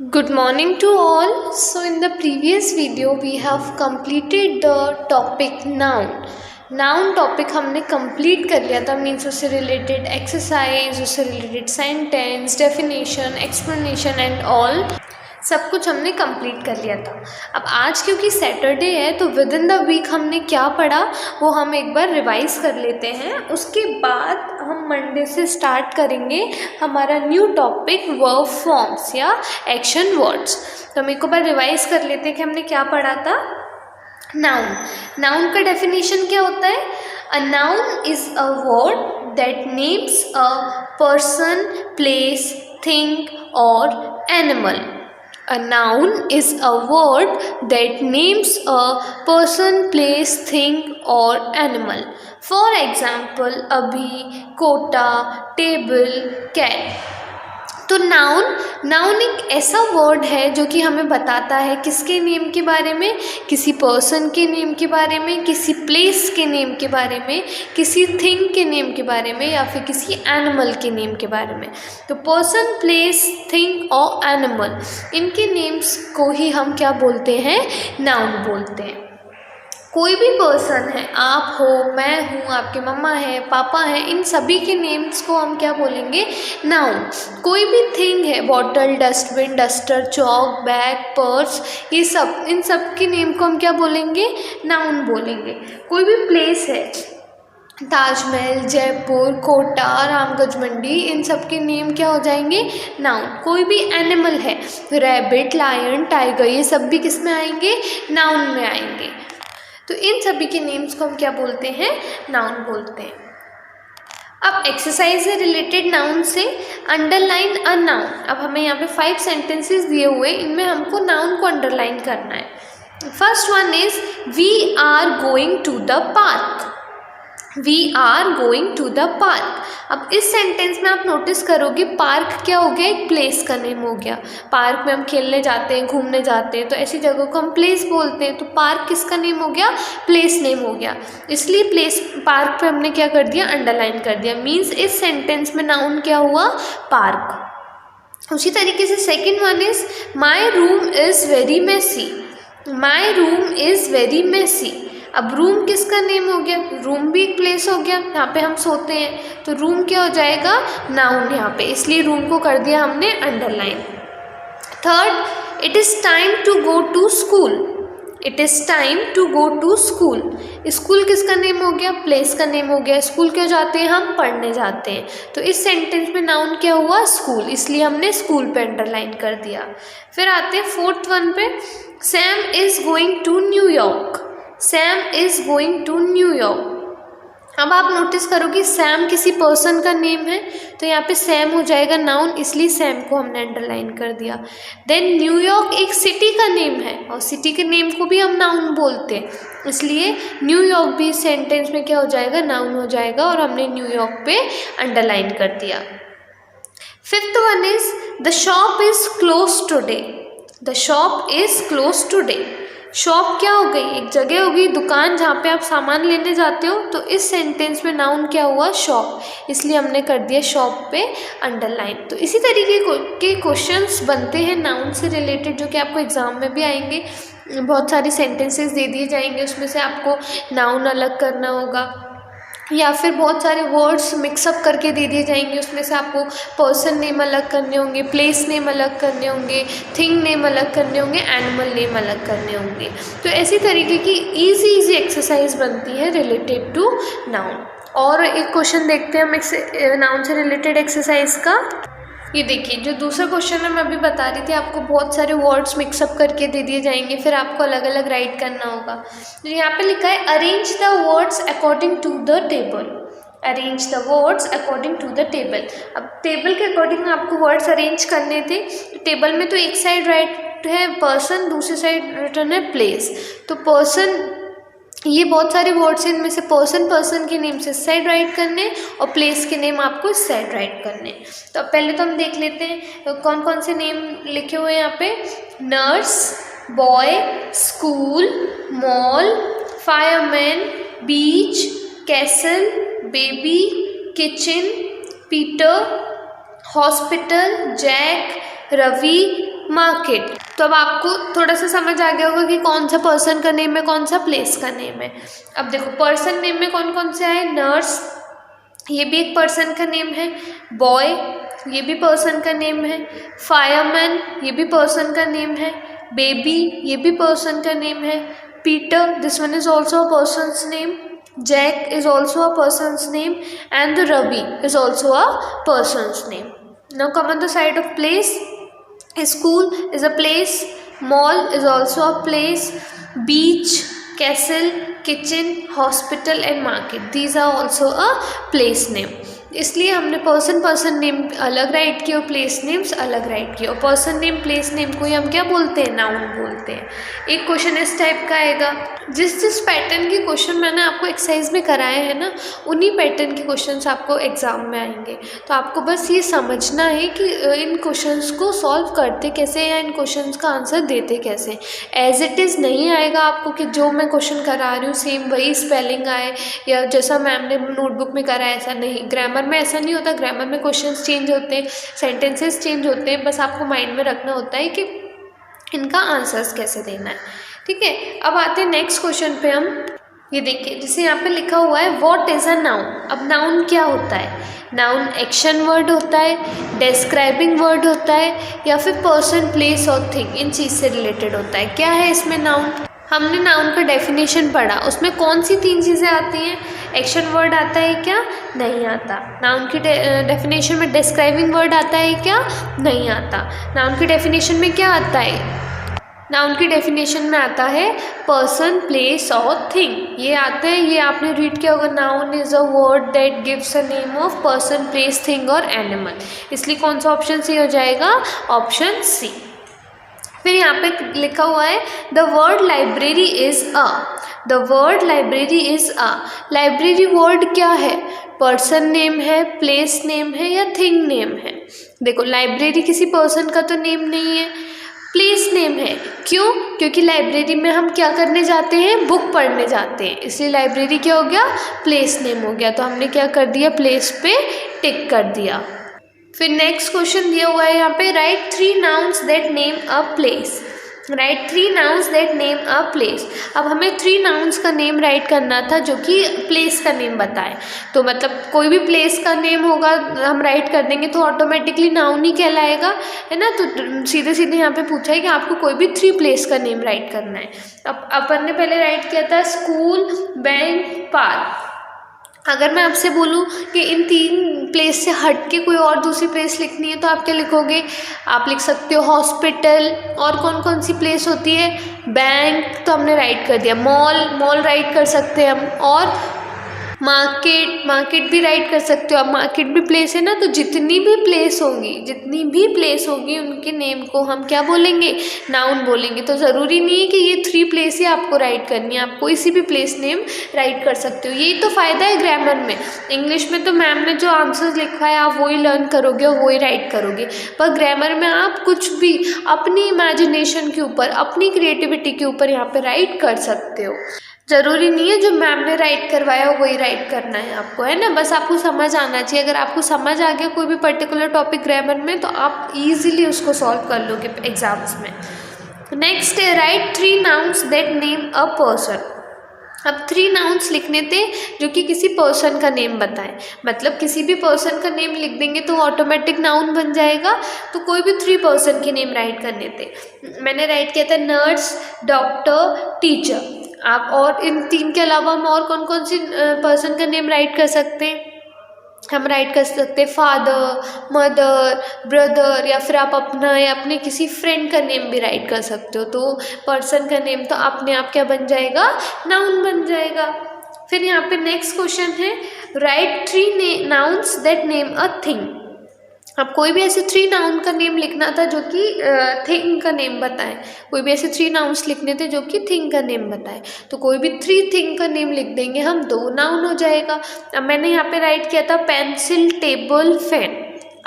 Good morning to all. So in the previous video we have completed the topic noun. Noun topic हमने complete कर लिया था, means उससे related exercise, उससे related sentence, definition, explanation and all सब कुछ हमने कंप्लीट कर लिया था। अब आज क्योंकि सैटरडे है तो विद इन द वीक हमने क्या पढ़ा वो हम एक बार रिवाइज कर लेते हैं। उसके बाद हम मंडे से स्टार्ट करेंगे हमारा न्यू टॉपिक वर्ब फॉर्म्स या एक्शन वर्ड्स। तो हम एक बार रिवाइज कर लेते हैं कि हमने क्या पढ़ा था। नाउन, नाउन का डेफिनेशन क्या होता है? A noun is a word that names a person, place, thing और animal. A noun is a word that names a person, place, thing or animal. For example, abhi, kota, table, cat. तो noun एक ऐसा word है जो कि हमें बताता है किसके नेम के बारे में, किसी पर्सन के नेम के बारे में, किसी प्लेस के नेम के बारे में, किसी थिंग के नेम के बारे में या फिर किसी एनिमल के नेम के बारे में। तो पर्सन, प्लेस, थिंग और एनिमल, इनके नेम्स को ही हम क्या बोलते हैं? नाउन बोलते हैं। कोई भी पर्सन है, आप हो, मैं हूँ, आपके मम्मा है, पापा है, इन सभी के नेम्स को हम क्या बोलेंगे? नाउन। कोई भी थिंग है, bottle, dustbin, duster, chalk, bag, purse, ये सब, इन सब के नेम को हम क्या बोलेंगे? नाउन बोलेंगे। कोई भी प्लेस है, ताजमहल, जयपुर, कोटा, रामगंज मंडी, इन सब के नेम क्या हो जाएंगे? नाउन। कोई भी एनिमल है, रैबिट, लायन, टाइगर, ये सब भी किस में आएंगे? नाउन में आएंगे। तो इन सभी के नेम्स को हम क्या बोलते हैं? नाउन बोलते हैं। अब एक्सरसाइज से रिलेटेड नाउन से अंडरलाइन अ नाउन। अब हमें यहाँ पे 5 सेंटेंसेस दिए हुए, इनमें हमको नाउन को अंडरलाइन करना है। First one is we are going to the park. We are going to the park. अब इस सेंटेंस में आप नोटिस करोगे पार्क क्या हो गया? एक प्लेस का नेम हो गया। पार्क में हम खेलने जाते हैं, घूमने जाते हैं, तो ऐसी जगह को हम प्लेस बोलते हैं। तो पार्क किसका नेम हो गया? प्लेस नेम हो गया। इसलिए प्लेस, पार्क पे हमने क्या कर दिया? अंडरलाइन कर दिया। मीन्स इस सेंटेंस में नाउन क्या हुआ? पार्क। उसी तरीके से second one is my room is very messy. My room is very messy. अब रूम किसका नेम हो गया? रूम भी एक प्लेस हो गया, यहाँ पे हम सोते हैं, तो रूम क्या हो जाएगा? नाउन यहाँ पे, इसलिए रूम को कर दिया हमने underline. Third, it is time to go to school. It is time to go to school. School किसका नेम हो गया? प्लेस का नेम हो गया। स्कूल क्यों जाते हैं? हम पढ़ने जाते हैं। तो इस सेंटेंस में नाउन क्या हुआ? स्कूल, इसलिए हमने स्कूल पे अंडरलाइन कर दिया। फिर आते हैं फोर्थ वन पे, Sam is going to New York. Sam is going to New York. अब आप नोटिस करोगे सैम किसी पर्सन का नेम है, तो यहाँ पे सैम हो जाएगा नाउन, इसलिए सैम को हमने अंडरलाइन कर दिया। देन न्यूयॉर्क एक सिटी का नेम है और सिटी के नेम को भी हम नाउन बोलते हैं, इसलिए न्यूयॉर्क भी सेंटेंस में क्या हो जाएगा? नाउन हो जाएगा, और हमने न्यूयॉर्क पे अंडरलाइन कर दिया। Fifth one is the shop is close today. The shop is close today. Shop क्या हो गई? एक जगह हो गई, दुकान जहाँ पे आप सामान लेने जाते हो। तो इस सेंटेंस में नाउन क्या हुआ? शॉप, इसलिए हमने कर दिया शॉप पे अंडरलाइन। तो इसी तरीके के क्वेश्चंस बनते हैं नाउन से रिलेटेड, जो कि आपको एग्जाम में भी आएंगे। बहुत सारी सेंटेंसेस दे दिए जाएंगे, उसमें से आपको नाउन अलग करना होगा, या फिर बहुत सारे वर्ड्स मिक्सअप करके दे दिए जाएंगे, उसमें से आपको पर्सन नेम अलग करने होंगे, प्लेस नेम अलग करने होंगे, थिंग नेम अलग करने होंगे, एनिमल नेम अलग करने होंगे। तो ऐसी तरीके की इजी एक्सरसाइज बनती है रिलेटेड टू नाउन। और एक क्वेश्चन देखते हैं हम नाउन से रिलेटेड एक्सरसाइज का। ये देखिए, जो दूसरा क्वेश्चन है मैं अभी बता रही थी आपको, बहुत सारे वर्ड्स मिक्सअप करके दे दिए जाएंगे, फिर आपको अलग अलग राइट करना होगा। तो यहाँ पे लिखा है arrange the words according to the table. Arrange the words according to the table. अब टेबल के अकॉर्डिंग आपको वर्ड्स अरेंज करने थे। टेबल में तो एक साइड राइट है पर्सन, दूसरी साइड रिटर्न है प्लेस। तो पर्सन, ये बहुत सारे वर्ड्स हैं, इनमें से पर्सन के नेम से इस साइड राइट करने और प्लेस के नेम आपको इस साइड राइट करने। तो अब पहले तो हम देख लेते हैं कौन कौन से नेम लिखे हुए हैं यहाँ पे। Nurse, boy, school, mall, fireman, beach, castle, baby, kitchen, Peter, hospital, Jack, Ravi, market. तो अब आपको थोड़ा सा समझ आ गया होगा कि कौन सा पर्सन का नेम है, कौन सा प्लेस का नेम है। अब देखो पर्सन नेम में कौन कौन से आए, नर्स, ये भी एक पर्सन का नेम है, बॉय, ये भी पर्सन का नेम है, फायरमैन, ये भी पर्सन का नेम है, बेबी, ये भी पर्सन का नेम है, Peter, this one is also a person's name, Jack is also a person's name, and Ravi is also a person's name. Now come on the side of place, school is a place, mall is also a place, beach, castle, kitchen, hospital and market, these are also a place name। इसलिए हमने person name अलग right किया और place names अलग right किया। और person name place name को ही हम क्या बोलते हैं, नाउन बोलते हैं। एक क्वेश्चन इस टाइप का आएगा, जिस पैटर्न के क्वेश्चन मैंने आपको एक्सरसाइज में कराए हैं ना, उन्हीं पैटर्न के क्वेश्चंस आपको एग्जाम में आएंगे। तो आपको बस ये समझना है कि इन क्वेश्चंस को सॉल्व करते कैसे या इन क्वेश्चंस का आंसर देते कैसे। एज इट इज़ नहीं आएगा आपको कि जो मैं क्वेश्चन करा रही हूँ सेम वही स्पेलिंग आए या जैसा मैम ने नोटबुक में करा, ऐसा नहीं। ग्रामर में ऐसा नहीं होता, ग्रामर में क्वेश्चंस चेंज होते हैं, सेंटेंसेस चेंज होते हैं, बस आपको माइंड में रखना होता है कि इनका आंसर्स कैसे देना है। ठीक है, अब आते हैं नेक्स्ट क्वेश्चन पे हम। ये देखिए जैसे यहाँ पे लिखा हुआ है व्हाट इज अ नाउन। अब नाउन क्या होता है? नाउन एक्शन वर्ड होता है, डिस्क्राइबिंग वर्ड होता है, या फिर पर्सन, प्लेस और थिंग, इन चीज़ से रिलेटेड होता है। क्या है इसमें नाउन? हमने नाउन का डेफिनेशन पढ़ा, उसमें कौन सी 3 चीज़ें आती हैं? एक्शन वर्ड आता है क्या? नहीं आता। नाउन की डेफिनेशन में डिस्क्राइबिंग वर्ड आता है क्या? नहीं आता। नाउन की डेफिनेशन में क्या आता है? नाउन की डेफिनेशन में आता है पर्सन, प्लेस और थिंग, ये आते हैं। ये आपने रीड किया होगा, noun is a word that gives a name of person, place, thing और एनिमल। इसलिए कौन सा ऑप्शन सी हो जाएगा? Option C. फिर यहाँ पे लिखा हुआ है the word library is a. The word library is a, library word क्या है? पर्सन नेम है, प्लेस नेम है या थिंग नेम है? देखो लाइब्रेरी किसी पर्सन का तो नेम नहीं है, प्लेस नेम है। क्यों? क्योंकि लाइब्रेरी में हम क्या करने जाते हैं? बुक पढ़ने जाते हैं, इसलिए लाइब्रेरी क्या हो गया? प्लेस नेम हो गया। तो हमने क्या कर दिया? प्लेस पे टिक कर दिया। फिर नेक्स्ट क्वेश्चन दिया हुआ है यहाँ पे, right 3 nouns that name a place. Right 3 nouns that name a place. अब हमें 3 नाउन्स का नेम राइट करना था जो कि प्लेस का नेम बताए। तो मतलब कोई भी प्लेस का नेम होगा हम राइट कर देंगे तो ऑटोमेटिकली नाउन ही कहलाएगा, है ना। तो सीधे सीधे यहाँ पे पूछा है कि आपको कोई भी 3 प्लेस का नेम राइट करना है। अब अपन ने पहले राइट किया था स्कूल, बैंक, पार्क। अगर मैं आपसे बोलूँ कि इन 3 प्लेस से हट के कोई और दूसरी प्लेस लिखनी है तो आप क्या लिखोगे? आप लिख सकते हो हॉस्पिटल, और कौन कौन सी प्लेस होती है? बैंक तो हमने राइट कर दिया, मॉल राइट कर सकते हैं हम, और मार्केट भी राइट कर सकते हो आप। मार्केट भी प्लेस है ना। तो जितनी भी प्लेस होगी उनके नेम को हम क्या बोलेंगे? नाउन बोलेंगे। तो ज़रूरी नहीं है कि ये 3 प्लेस ही आपको राइट करनी है, आप कोई सी भी प्लेस नेम राइट कर सकते हो। यही तो फ़ायदा है ग्रामर में। इंग्लिश में तो मैम ने जो आंसर्स लिखा है आप वही लर्न करोगे और वही राइट करोगे, पर ग्रामर में आप कुछ भी अपनी इमेजिनेशन के ऊपर, अपनी क्रिएटिविटी के ऊपर यहाँ पे राइट कर सकते हो। ज़रूरी नहीं है जो मैम ने राइट करवाया हो वही राइट करना है आपको, है ना। बस आपको समझ आना चाहिए। अगर आपको समझ आ गया कोई भी पर्टिकुलर टॉपिक ग्रामर में तो आप इजीली उसको सॉल्व कर लोगे एग्जाम्स में। नेक्स्ट है right 3 nouns that name a person. अब 3 नाउन्स लिखने थे जो कि किसी पर्सन का नेम बताएं। मतलब किसी भी पर्सन का नेम लिख देंगे तो ऑटोमेटिक नाउन बन जाएगा। तो कोई भी 3 पर्सन के नेम राइट करने थे। मैंने राइट किया था नर्स, डॉक्टर, टीचर। आप और इन 3 के अलावा हम और कौन कौन सी पर्सन का नेम राइट कर सकते हैं? हम राइट कर सकते हैं फादर, मदर, ब्रदर, या फिर आप अपना या अपने किसी फ्रेंड का नेम भी राइट कर सकते हो। तो पर्सन का नेम तो अपने आप क्या बन जाएगा? नाउन बन जाएगा। फिर यहाँ पे नेक्स्ट क्वेश्चन है right 3 nouns that name a thing. अब कोई भी ऐसे 3 नाउन का नेम लिखना था जो कि थिंग का नेम बताए। कोई भी ऐसे 3 नाउन्स लिखने थे जो कि थिंग का नेम बताए। तो कोई भी 3 थिंग का नेम लिख देंगे हम, 2 नाउन हो जाएगा। अब मैंने यहाँ पे राइट किया था पेंसिल, टेबल, फैन।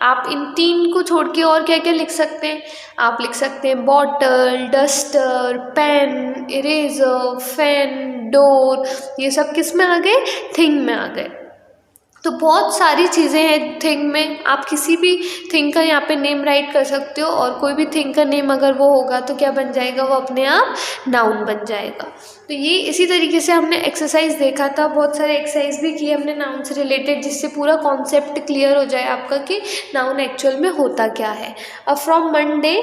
आप इन 3 को छोड़ के और क्या क्या लिख सकते हैं? आप लिख सकते हैं bottle, duster, pen, eraser, fan, door. ये सब किस में आ गए? थिंग में आ गए। तो बहुत सारी चीज़ें हैं थिंग में, आप किसी भी थिंग का यहाँ पे नेम राइट कर सकते हो, और कोई भी थिंग का नेम अगर वो होगा तो क्या बन जाएगा, वो अपने आप नाउन बन जाएगा। तो ये इसी तरीके से हमने एक्सरसाइज देखा था, बहुत सारे एक्सरसाइज भी किए हमने नाउन से रिलेटेड, जिससे पूरा कॉन्सेप्ट क्लियर हो जाए आपका कि नाउन एक्चुअल में होता क्या है। अब फ्रॉम मंडे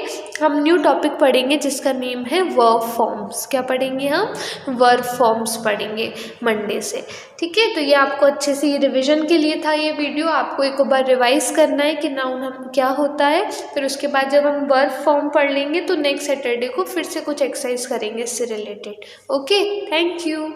हम न्यू टॉपिक पढ़ेंगे जिसका नेम है वर्ब फॉर्म्स। क्या पढ़ेंगे हम, वर्ब फॉर्म्स पढ़ेंगे मंडे से, ठीक है। तो ये आपको अच्छे से, ये रिविजन के लिए था ये वीडियो, आपको एक बार रिवाइज करना है कि नाउन हम क्या होता है। फिर उसके बाद जब हम वर्ब फॉर्म पढ़ लेंगे तो नेक्स्ट सैटरडे को फिर से कुछ एक्सरसाइज करेंगे इससे रिलेटेड। Okay, thank you.